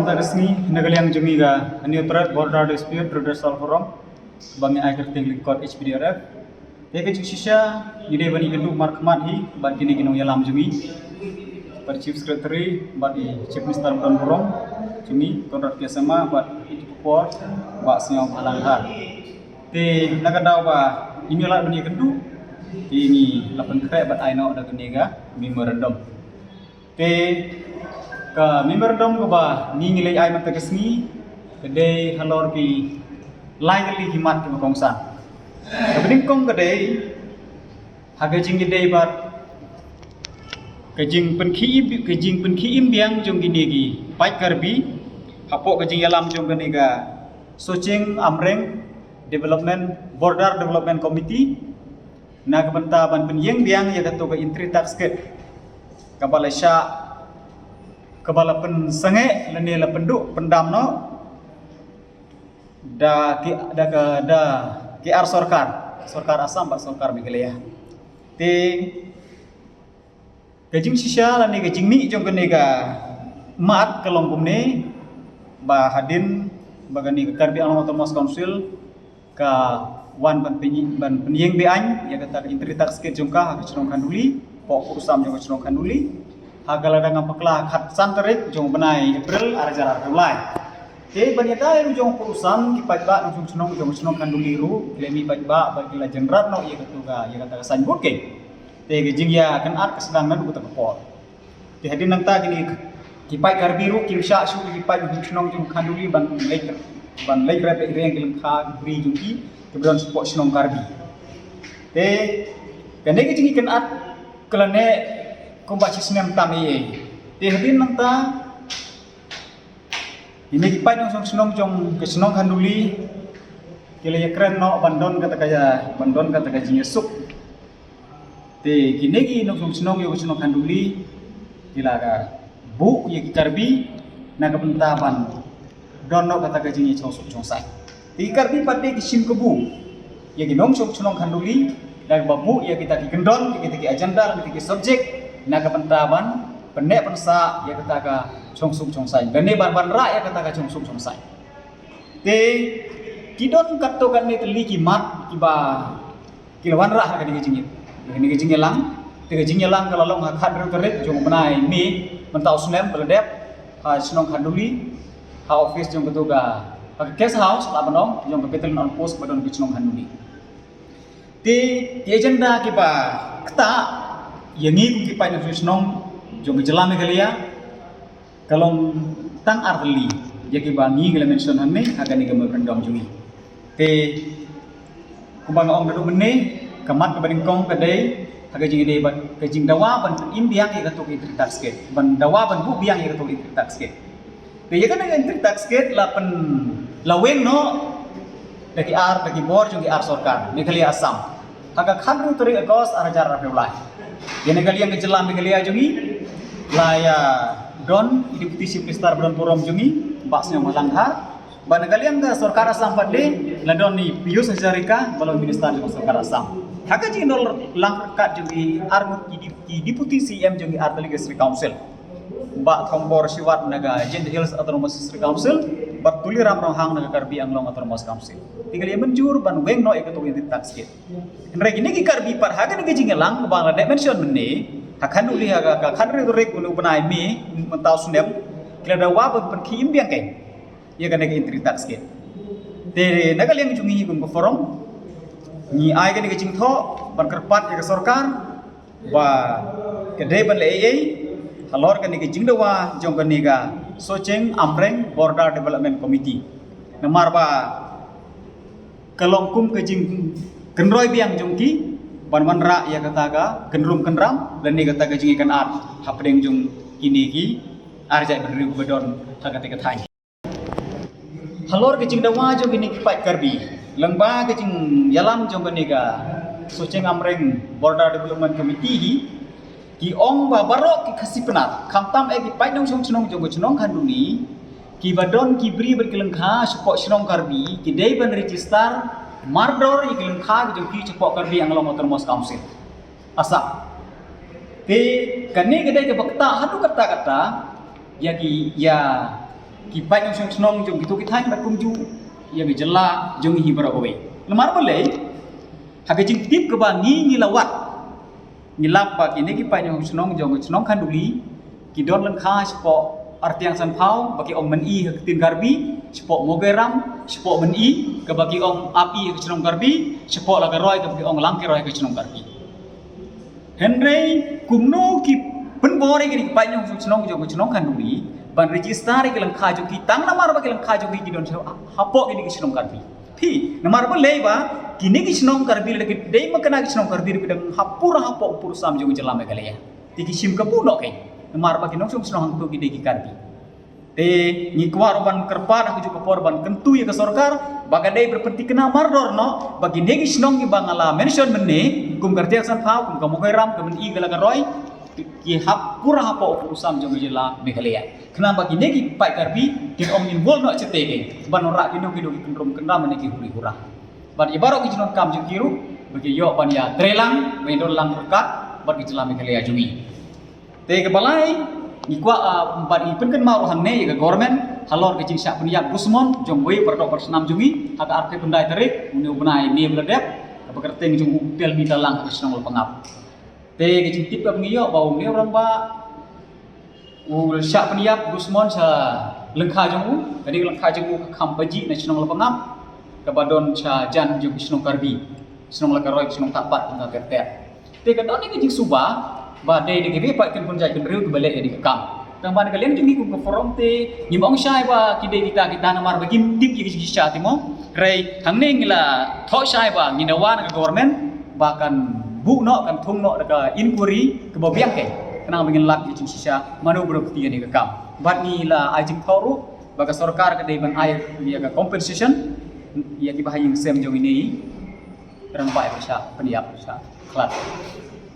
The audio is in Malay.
manta resmi nagaliang jumiga neutral border dispute redressal forum bangi akhir tingling court HPDRF teke shisha gide bani gendu markmat hi ban kini ginong yalam jumi par chief secretary bani chief minister don forum jumi kontrak kesama bat por ba siang alanghan te nagadau ba imela bani gendu ini lapan kre bat aino da geniga memorandum te ka memorandum ko ba ningilay ay matagasni kade halor ki laingali himat ki makongsan kabening kong kade hagajing gede bat kajing penki imbiang jong ginigi pai karbi hapo kajing yalam jong ganiga Soching Amreng Development Border Development Committee na kabanta ban penyeng biang ya gato ka intri tax ket kabalasya kabala pen sange lene la penduk pendam no da ki ar sorkar asam ba sorkar migelya te gajing sisya lane gajing ni jong kenega mat kalong kumne ba hadin bagani karbi alam otonomous council ka wan ban penyeng be an ya kata intri tax ket jongka ha chnong khanduli pok usam jong chnong khanduli hagala dengan peklah khat santerik jong benai April arajar arulai te banyata lu jong perusahaan ki pajba jong chnong khanduli ru lemi pajba bagi la jenrat no ye katuga ye kata san buke te gejing ya kan art kesedangan ku tekepor te hadin nang ta gini ki pai karbiru ki sha su ki pai jong chnong khanduli ban lek rep reng kelim kha bri jong ki kemudian support chnong karbi te kane gejing kan art kelane kumba cisnem tami te hadin nang ta ini kipai nong senong jong kesenong khanduli kile yakren no bandon kata kaya suk te kine gi nong senong yo kesenong khanduli kila ka bu ye karbi na kabentaban don no kata kaya chong sai te karbi pate kisim kebu ye gi nong senong khanduli dan babu ye kita ki gendon kita ki agenda kita ki subjek na kabentaban penek pensa ya kata ka chong sai gane ban ra ya kata ka chong sai te kidon katto kan ni teli ki mat ki ba kilawan ra ka ni gejing lang te gejing lang kalau long ha khat ru terik jong benai mi mentau snem beledep ha snong khanduli ha office jong ketuga ha guest house la banong jong capital on post badon ki snong khanduli te agenda ki ba kata yangi ku ki pa ni snong jong jelam galia kalong tang arli jadi bangi gele mention hanne aga ni gambar rendong jui te kumbang ong dadu menne kamat ke bading kong kadai aga jing ide ban kajing dawa ban imbiang ye gatuk intri tax ket ban dawa ban bu biang ye gatuk intri tax ket te ye kan intri tax ket la pen laweng no dagi bor jong ar sorkar negali asam aga khandru teri agos arajar rapeulai ye negali yang kejelam negali ajungi laya don deputi chief minister Bron Porom jungi basnya malanghar ban galian ga sarkar asam pade ladon ni Pius Hajarika balon minister jung sarkar asam haka ji nol langkat jungi armut ki deputi CM jungi art legislative council ba thombor siwat naga Agent Hills Autonomous Council batuli ram hang naga karbi anglong Autonomous Council tinggal yang menjur ban weng no ikatung inti tax kit enre gini ki karbi par haga ni gejing lang bang la mention menne hakan uli haga ka khandre rek unu benai mi mentau snem kila dawa ban ki imbiang kai ya kan intri tax kit te nagal yang jungi gun ko forum ni ai kan gejing tho ban kerpat ya sarkar ba kedai ban le halor kan gejing dawa jong kan niga Soching Amreng Border Development Committee namar ba kalongkum kejing kenroi biang jongki ban ra ya kata ga kenrum kenram dan ni kata gajing ikan art hapdeng jong kini ki arjai berdiri bedon kata katai halor gejing dawa jong kini kipai karbi lengba gejing yalam jong kaniga Soching Amreng Border Development Committee ki ong ba barok ki khasi penat khamtam ki pai nong chnong jong khanduni ki badon ki bri berkelengkha support chnong karbi ki dei ban register mardor ikilim kha jong ki support karbi anglong Autonomous Council asa te kane gede ke bakta hatu kata ya ki ya kipai yang senong jong gitu kita yang berkunju yang jela jong hibara kowe lemar boleh haga jing tip ke bangi ngilawat ngilap bagi ini kipai yang senong kanduli kidon lengkha sepo arti yang sanpau bagi ong meni tin garbi sepo mogeram sepo meni ke bagi ong api ke senong garbi sepo laga roy ke bagi ong langki roy ke senong garbi Henry kumno ki penbore ki kipai yang senong kanduli ban register ke lengkha jo ki tang namar ba ke lengkha jo ki kidon hapo ki senong garbi pi namar ba leba kini ki senong garbi le ki dei makana ki senong garbi ki dang hapura hapo pur sam jo jelame kale ya tiki sim ka puno kai namar ba ki nong senong hang tu ki dei ki garbi te ngikwa roban kerpan aku juga korban kentu ya ke sorkar bagadai berpenting kena mardor no bagi negi senong ki bangala mention menne kum kerja san phau kum kamu ram kum i gala roy ki hapura hapo usam jo jela megalaya kena bagi negi pai karbi ki om involve no cetege banora ki no ki kendrom kena mene ki huri hura ban ibarok ki jinon kam jo kiru bagi yo ban ya trelang mendon lang rekat bagi jela megalaya jumi te ke balai ngikwa empat ipun kan mau hanne ya government halor ke jing syak peniap Gusmon jong we perdok persenam jumi hak arke pendai tarik uni ubnai ni beledep apa kerteng jong upel bitalang ke senong pengap te ke jing tip ka pengiyo bau ni orang ba ul syak peniap Gusmon sa lengkha jong jadi lengkha jong kham baji na senong pengap ke badon cha jan jong senong karbi senong lakaroi senong tapat ka kertet te ka don ni ke jing suba badai de ke pak kan punjai kan riu balik jadi kekam tamban kalian jungi ku ke forum te nyimong syai ba kide kita namar bagi tip ye kisah timo rei hangne ngila tho syai ba nginawan ke government bahkan bu no kan thung no ka inquiry ke bobiang ke kenang bengin lak ye kisah manu bro ketiga ni kekam bat ngila ajik thoru baga sarkar ke dei ban air ye ka compensation ye ki bahaying sem jong ini rang pai besar peniap besar kelat